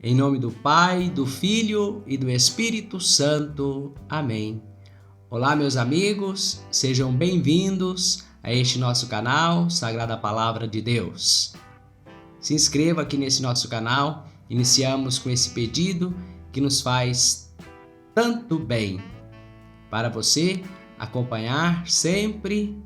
Em nome do Pai, do Filho e do Espírito Santo. Amém. Olá, meus amigos, sejam bem-vindos a este nosso canal, Sagrada Palavra de Deus. Se inscreva aqui nesse nosso canal. Iniciamos com esse pedido que nos faz tanto bem, para você acompanhar sempre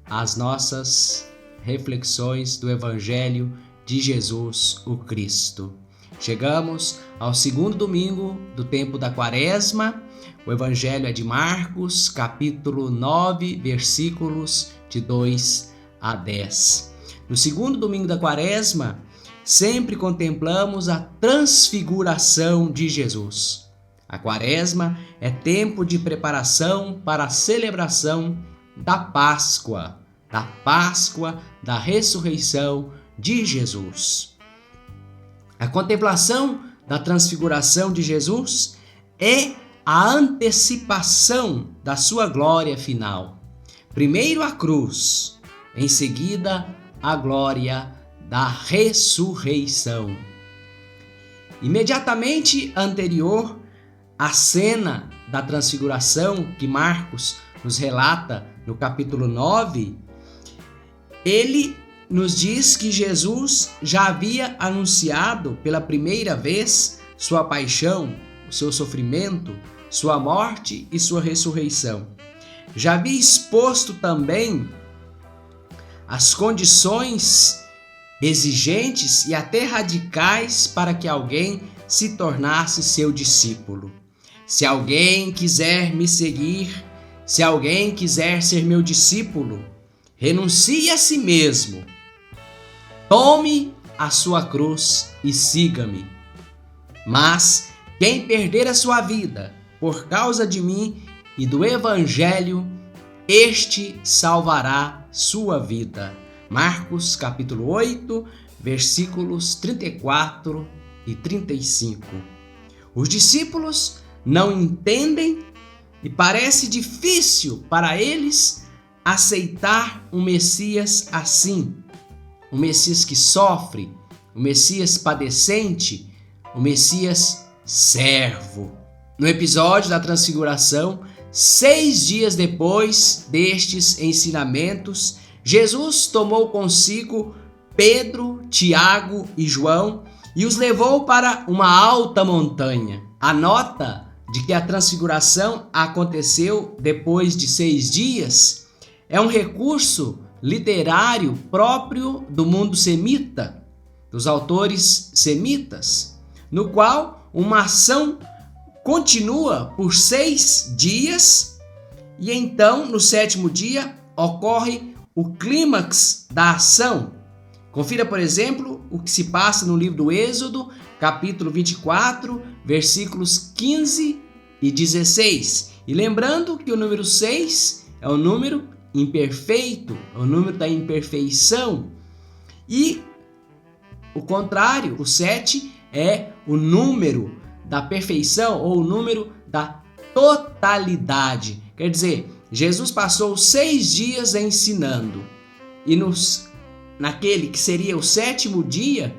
as nossas reflexões do Evangelho de Jesus o Cristo. Chegamos ao segundo domingo do tempo da Quaresma. O Evangelho é de Marcos, capítulo 9, versículos de 2 a 10. No segundo domingo da Quaresma, sempre contemplamos a transfiguração de Jesus. A Quaresma é tempo de preparação para a celebração da Páscoa da ressurreição de Jesus. A contemplação da transfiguração de Jesus é a antecipação da sua glória final. Primeiro a cruz, em seguida a glória da ressurreição. Imediatamente anterior à cena da transfiguração que Marcos nos relata no capítulo 9, ele nos diz que Jesus já havia anunciado pela primeira vez sua paixão, o seu sofrimento, sua morte e sua ressurreição. Já havia exposto também as condições exigentes e até radicais para que alguém se tornasse seu discípulo. Se alguém quiser me seguir, se alguém quiser ser meu discípulo, renuncie a si mesmo. Tome a sua cruz e siga-me. Mas quem perder a sua vida por causa de mim e do Evangelho, este salvará sua vida. Marcos capítulo 8, versículos 34 e 35. Os discípulos não entendem e parece difícil para eles aceitar um Messias assim. Um Messias que sofre, um Messias padecente, um Messias servo. No episódio da transfiguração, 6 dias depois destes ensinamentos, Jesus tomou consigo Pedro, Tiago e João e os levou para uma alta montanha. A nota de que a transfiguração aconteceu depois de 6 dias é um recurso literário próprio do mundo semita, dos autores semitas, no qual uma ação continua por 6 dias e então, no 7º dia, ocorre o clímax da ação. Confira, por exemplo, o que se passa no livro do Êxodo, capítulo 24, versículos 15 e 16. E lembrando que o número 6 é o número imperfeito, é o número da imperfeição, e o contrário, o 7 é o número da perfeição ou o número da totalidade. Quer dizer, Jesus passou 6 dias ensinando e naquele que seria o 7º dia,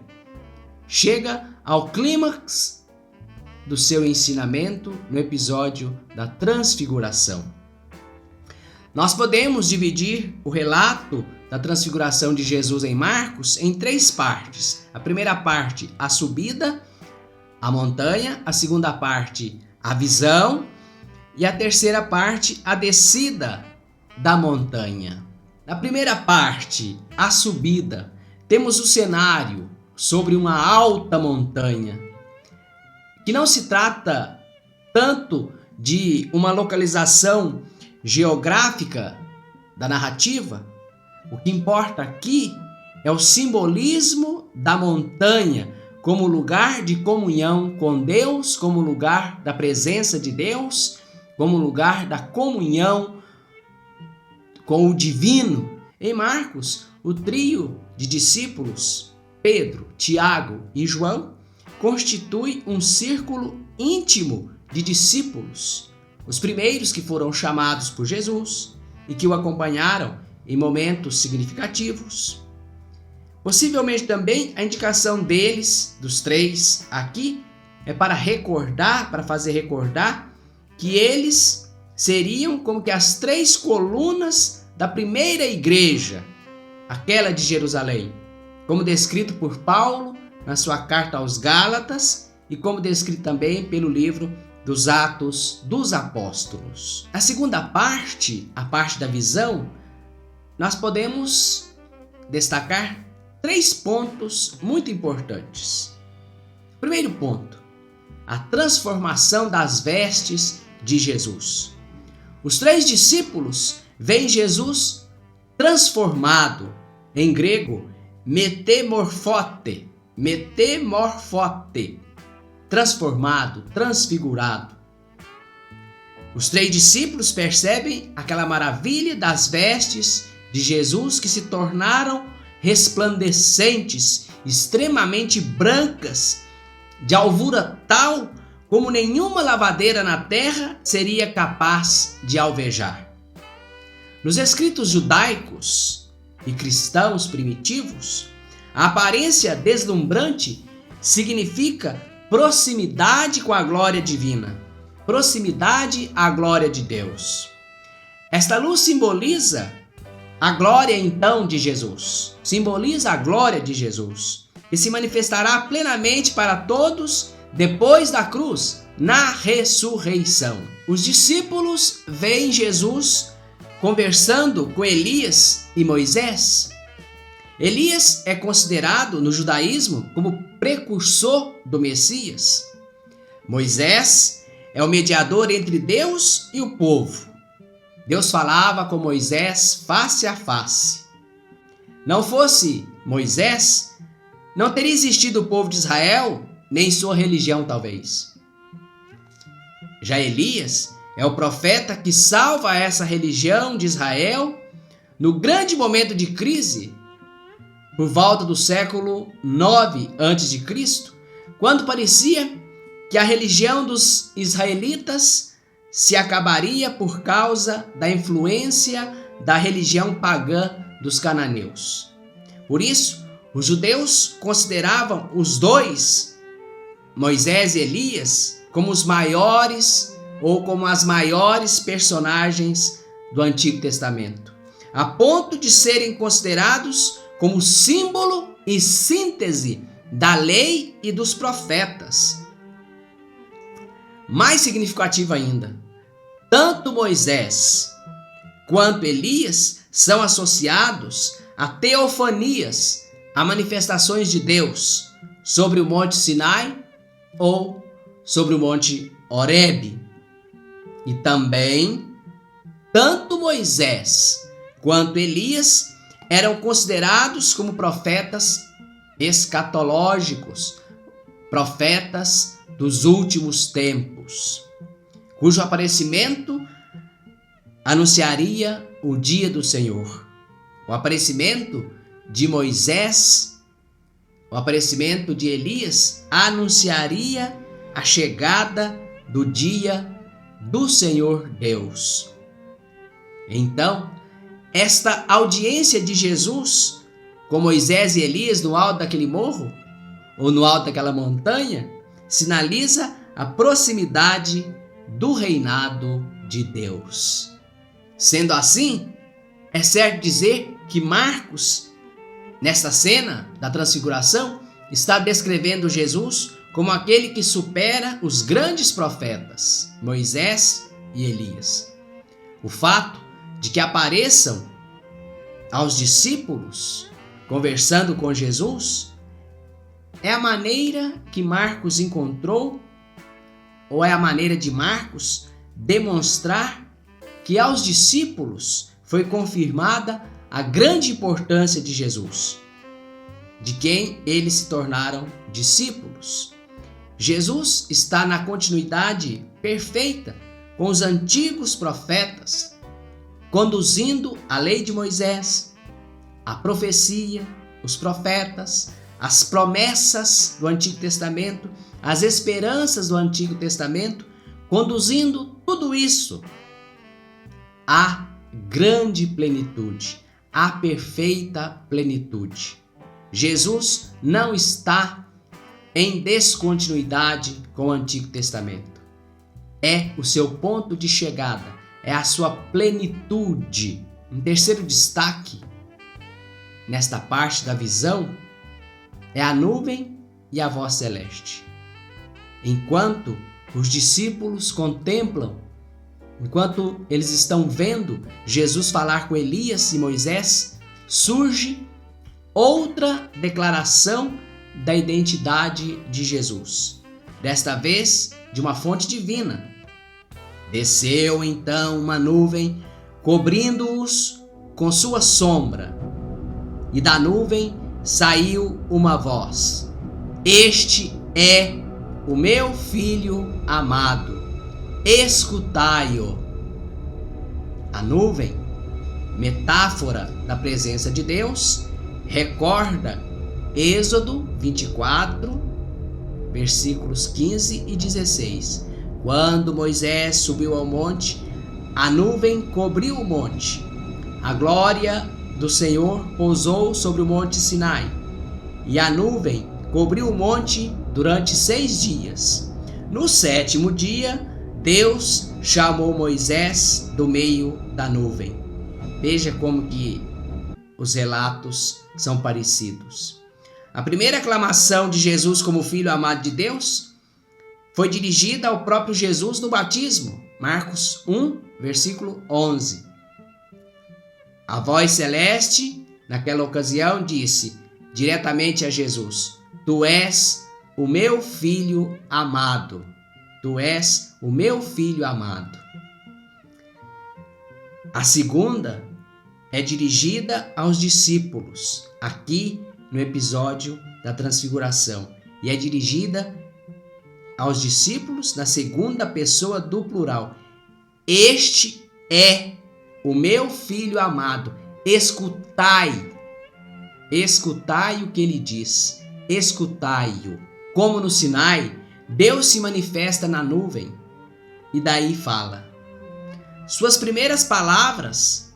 chega ao clímax do seu ensinamento no episódio da transfiguração. Nós podemos dividir o relato da transfiguração de Jesus em Marcos em 3 partes. A primeira parte, a subida à montanha. A segunda parte, a visão. E a terceira parte, a descida da montanha. Na primeira parte, a subida, temos o cenário sobre uma alta montanha, que não se trata tanto de uma localização geográfica da narrativa. O que importa aqui é o simbolismo da montanha como lugar de comunhão com Deus, como lugar da presença de Deus, como lugar da comunhão com o divino. Em Marcos, o trio de discípulos, Pedro, Tiago e João, constitui um círculo íntimo de discípulos, os primeiros que foram chamados por Jesus e que o acompanharam em momentos significativos. Possivelmente também a indicação deles, dos três aqui, é para recordar, para fazer recordar que eles seriam como que as três colunas da primeira igreja, aquela de Jerusalém, como descrito por Paulo na sua carta aos Gálatas e como descrito também pelo livro dos Atos dos Apóstolos. A segunda parte, a parte da visão, nós podemos destacar 3 pontos muito importantes. Primeiro ponto, a transformação das vestes de Jesus. Os 3 discípulos veem Jesus transformado, em grego, metamorfote, transformado, transfigurado. Os 3 discípulos percebem aquela maravilha das vestes de Jesus que se tornaram resplandecentes, extremamente brancas, de alvura tal como nenhuma lavadeira na terra seria capaz de alvejar. Nos escritos judaicos e cristãos primitivos, a aparência deslumbrante significa proximidade com a glória divina, proximidade à glória de Deus. Esta luz simboliza a glória então de Jesus, simboliza a glória de Jesus, que se manifestará plenamente para todos depois da cruz, na ressurreição. Os discípulos veem Jesus conversando com Elias e Moisés. Elias é considerado no judaísmo como precursor do Messias. Moisés é o mediador entre Deus e o povo. Deus falava com Moisés face a face. Não fosse Moisés, não teria existido o povo de Israel, nem sua religião talvez. Já Elias é o profeta que salva essa religião de Israel no grande momento de crise, por volta do século 9 a.C., quando parecia que a religião dos israelitas se acabaria por causa da influência da religião pagã dos cananeus. Por isso, os judeus consideravam os 2, Moisés e Elias, como os maiores ou como as maiores personagens do Antigo Testamento, a ponto de serem considerados como símbolo e síntese da lei e dos profetas. Mais significativo ainda, tanto Moisés quanto Elias são associados a teofanias, a manifestações de Deus sobre o Monte Sinai ou sobre o Monte Horebe. E também, tanto Moisés quanto Elias eram considerados como profetas escatológicos, profetas dos últimos tempos, cujo aparecimento anunciaria o dia do Senhor. O aparecimento de Moisés, o aparecimento de Elias anunciaria a chegada do dia do Senhor Deus. Então, esta audiência de Jesus com Moisés e Elias no alto daquele morro, ou no alto daquela montanha, sinaliza a proximidade do reinado de Deus. Sendo assim, é certo dizer que Marcos, nesta cena da transfiguração, está descrevendo Jesus como aquele que supera os grandes profetas, Moisés e Elias. O fato de que apareçam aos discípulos conversando com Jesus é a maneira que Marcos encontrou, ou é a maneira de Marcos demonstrar que aos discípulos foi confirmada a grande importância de Jesus, de quem eles se tornaram discípulos. Jesus está na continuidade perfeita com os antigos profetas, conduzindo a lei de Moisés, a profecia, os profetas, as promessas do Antigo Testamento, as esperanças do Antigo Testamento, conduzindo tudo isso à grande plenitude, à perfeita plenitude. Jesus não está em descontinuidade com o Antigo Testamento. É o seu ponto de chegada, é a sua plenitude. Um terceiro destaque nesta parte da visão é a nuvem e a voz celeste. Enquanto os discípulos contemplam, enquanto eles estão vendo Jesus falar com Elias e Moisés, surge outra declaração da identidade de Jesus. Desta vez, de uma fonte divina. Desceu então uma nuvem, cobrindo-os com sua sombra, e da nuvem saiu uma voz: Este é o meu filho amado, escutai-o. A nuvem, metáfora da presença de Deus, recorda Êxodo 24, versículos 15 e 16. Quando Moisés subiu ao monte, a nuvem cobriu o monte. A glória do Senhor pousou sobre o monte Sinai, e a nuvem cobriu o monte durante 6 dias. No 7º dia, Deus chamou Moisés do meio da nuvem. Veja como que os relatos são parecidos. A primeira aclamação de Jesus como filho amado de Deus foi dirigida ao próprio Jesus no batismo, Marcos 1, versículo 11. A voz celeste, naquela ocasião, disse diretamente a Jesus: Tu és o meu filho amado. Tu és o meu filho amado. A segunda é dirigida aos discípulos, aqui no episódio da Transfiguração. E é dirigida aos discípulos na segunda pessoa do plural. Este é o meu filho amado. Escutai. Escutai o que ele diz. Escutai-o. Como no Sinai, Deus se manifesta na nuvem e daí fala. Suas primeiras palavras,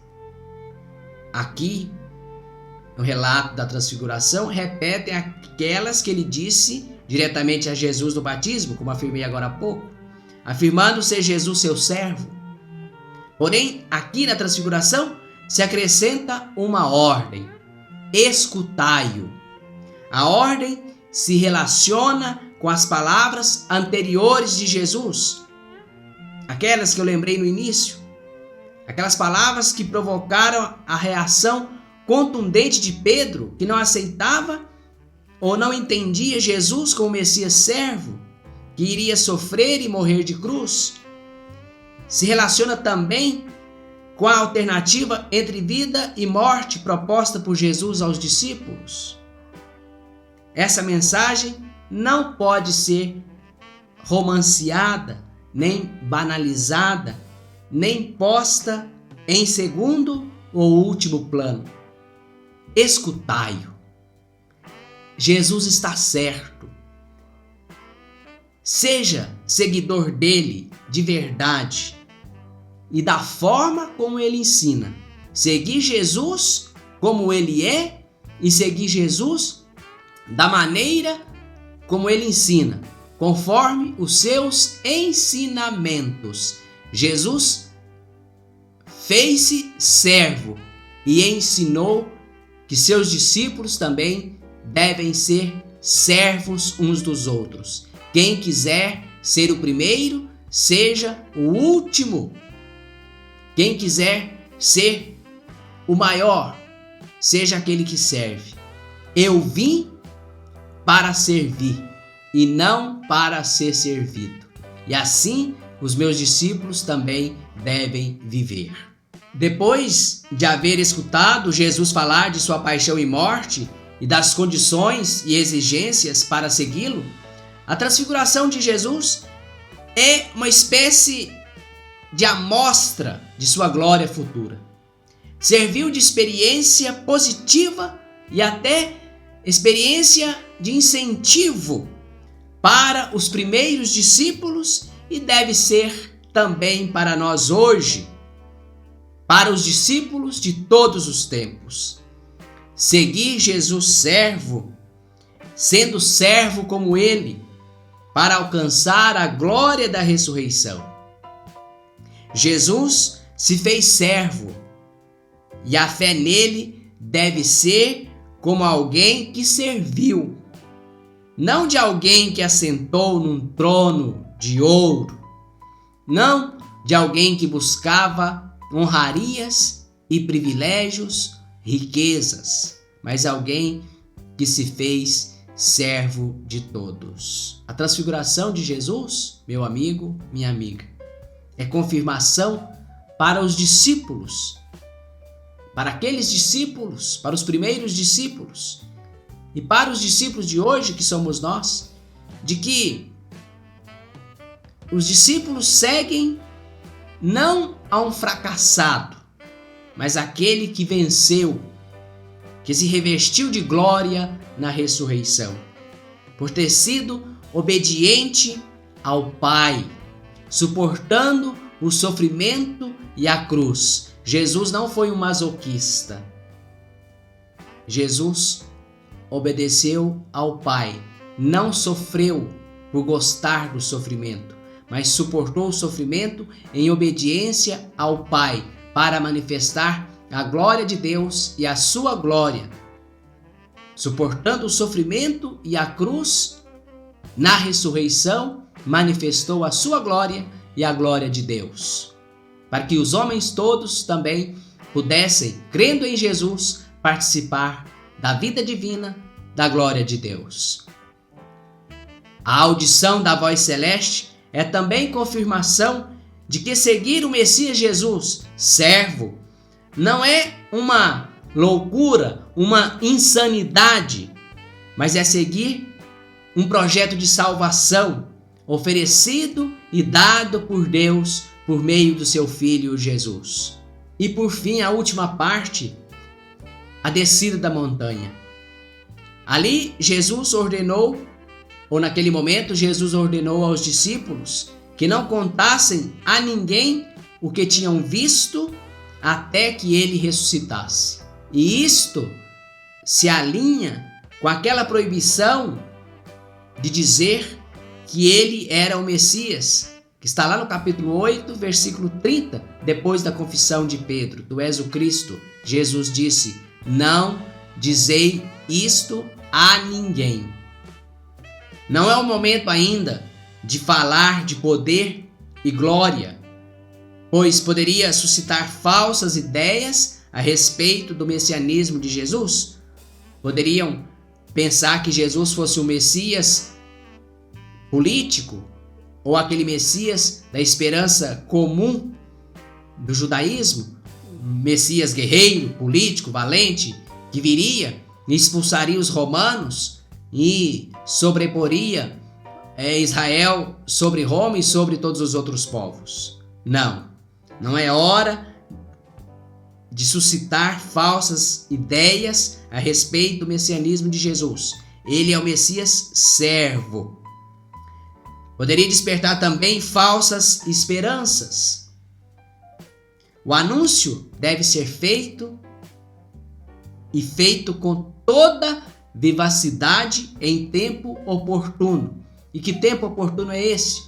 aqui no relato da Transfiguração, repetem aquelas que ele disse diretamente a Jesus no batismo, como afirmei agora há pouco, afirmando ser Jesus seu servo. Porém, aqui na Transfiguração se acrescenta uma ordem: escutai-o. A ordem se relaciona com as palavras anteriores de Jesus, aquelas que eu lembrei no início, aquelas palavras que provocaram a reação contundente de Pedro, que não aceitava ou não entendia Jesus como Messias servo, que iria sofrer e morrer de cruz. Se relaciona também com a alternativa entre vida e morte proposta por Jesus aos discípulos. Essa mensagem não pode ser romanceada, nem banalizada, nem posta em segundo ou último plano. Escutai-o. Jesus está certo. Seja seguidor dele de verdade e da forma como ele ensina. Seguir Jesus como ele é e seguir Jesus da maneira como ele ensina, conforme os seus ensinamentos. Jesus fez-se servo e ensinou que seus discípulos também devem ser servos uns dos outros. Quem quiser ser o primeiro, seja o último. Quem quiser ser o maior, seja aquele que serve. Eu vim para servir e não para ser servido. E assim os meus discípulos também devem viver. Depois de haver escutado Jesus falar de sua paixão e morte e das condições e exigências para segui-lo, a transfiguração de Jesus é uma espécie de amostra de sua glória futura. Serviu de experiência positiva e até experiência de incentivo para os primeiros discípulos e deve ser também para nós hoje, para os discípulos de todos os tempos. seguir Jesus servo, sendo servo como ele, para alcançar a glória da ressurreição. Jesus se fez servo e a fé nele deve ser como alguém que serviu, não de alguém que assentou num trono de ouro, não de alguém que buscava honrarias e privilégios, riquezas, mas alguém que se fez servo de todos. A transfiguração de Jesus, meu amigo, minha amiga, é confirmação para os discípulos, para aqueles discípulos, para os primeiros discípulos e para os discípulos de hoje, que somos nós, de que os discípulos seguem não a um fracassado, mas aquele que venceu, que se revestiu de glória na ressurreição, por ter sido obediente ao Pai, suportando o sofrimento e a cruz. Jesus não foi um masoquista. Jesus obedeceu ao Pai, não sofreu por gostar do sofrimento, mas suportou o sofrimento em obediência ao Pai, para manifestar a glória de Deus e a sua glória. Suportando o sofrimento e a cruz, na ressurreição, manifestou a sua glória e a glória de Deus, para que os homens todos também pudessem, crendo em Jesus, participar da vida divina, da glória de Deus. A audição da voz celeste é também confirmação de que seguir o Messias Jesus, servo, não é uma loucura, uma insanidade, mas é seguir um projeto de salvação oferecido e dado por Deus por meio do seu Filho Jesus. E por fim, a última parte, a descida da montanha. Ali Jesus ordenou, ou naquele momento Jesus ordenou aos discípulos que não contassem a ninguém o que tinham visto até que ele ressuscitasse. E isto se alinha com aquela proibição de dizer que ele era o Messias, que está lá no capítulo 8, versículo 30, depois da confissão de Pedro: Tu és o Cristo. Jesus disse: Não dizei isto a ninguém. Não é o momento ainda de falar de poder e glória, pois poderia suscitar falsas ideias a respeito do messianismo de Jesus. Poderiam pensar que Jesus fosse o Messias político, ou aquele Messias da esperança comum do judaísmo, Messias guerreiro, político, valente, que viria e expulsaria os romanos e sobreporia Israel sobre Roma e sobre todos os outros povos. Não é hora de suscitar falsas ideias a respeito do messianismo de Jesus. Ele é o Messias servo. Poderia despertar também falsas esperanças. O anúncio deve ser feito e feito com toda vivacidade em tempo oportuno. E que tempo oportuno é esse?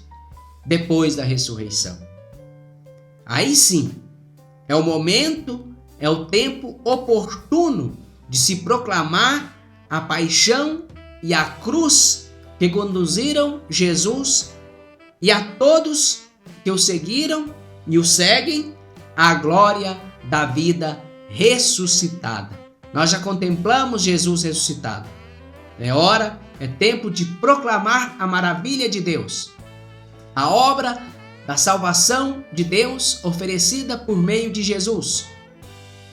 Depois da ressurreição. Aí sim, é o momento, é o tempo oportuno de se proclamar a paixão e a cruz que conduziram Jesus e a todos que o seguiram e o seguem à glória da vida ressuscitada. Nós já contemplamos Jesus ressuscitado. É tempo de proclamar a maravilha de Deus, a obra da salvação de Deus oferecida por meio de Jesus,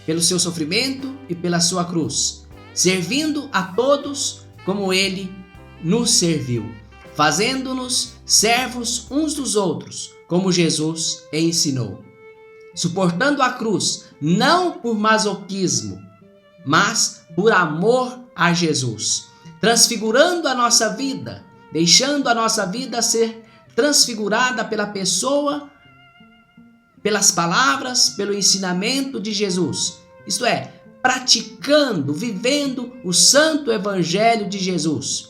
pelo seu sofrimento e pela sua cruz, servindo a todos como ele nos serviu, fazendo-nos servos uns dos outros, como Jesus ensinou, suportando a cruz, não por masoquismo, mas por amor a Jesus, transfigurando a nossa vida, deixando a nossa vida ser transfigurada pela pessoa, pelas palavras, pelo ensinamento de Jesus. Isto é, praticando, vivendo o santo evangelho de Jesus.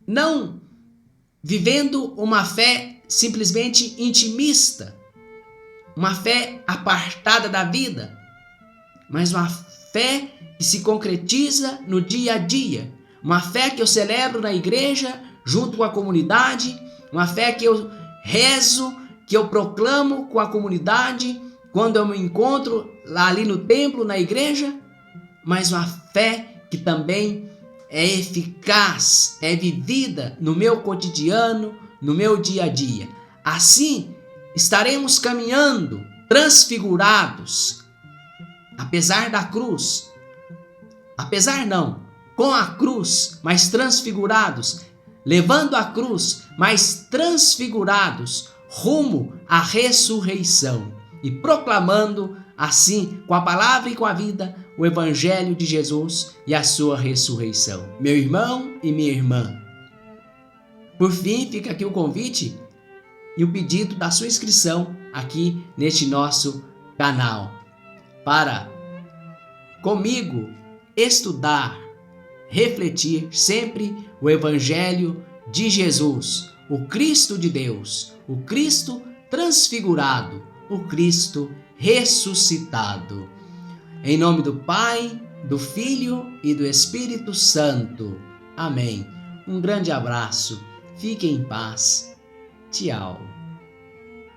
Não vivendo uma fé simplesmente intimista, uma fé apartada da vida, mas uma fé que se concretiza no dia a dia, uma fé que eu celebro na igreja, junto com a comunidade, uma fé que eu rezo, que eu proclamo com a comunidade, quando eu me encontro lá ali no templo, na igreja, mas uma fé que também é eficaz, é vivida no meu cotidiano, no meu dia a dia. Assim, estaremos caminhando transfigurados, apesar da cruz, com a cruz, mas transfigurados, levando a cruz, mas transfigurados, rumo à ressurreição e proclamando assim, com a palavra e com a vida, o evangelho de Jesus e a sua ressurreição. Meu irmão e minha irmã, por fim, fica aqui o convite e o pedido da sua inscrição aqui neste nosso canal, para comigo estudar, refletir sempre o evangelho de Jesus, o Cristo de Deus, o Cristo transfigurado, o Cristo ressuscitado. Em nome do Pai, do Filho e do Espírito Santo. Amém. Um grande abraço. Fique em paz. Tchau.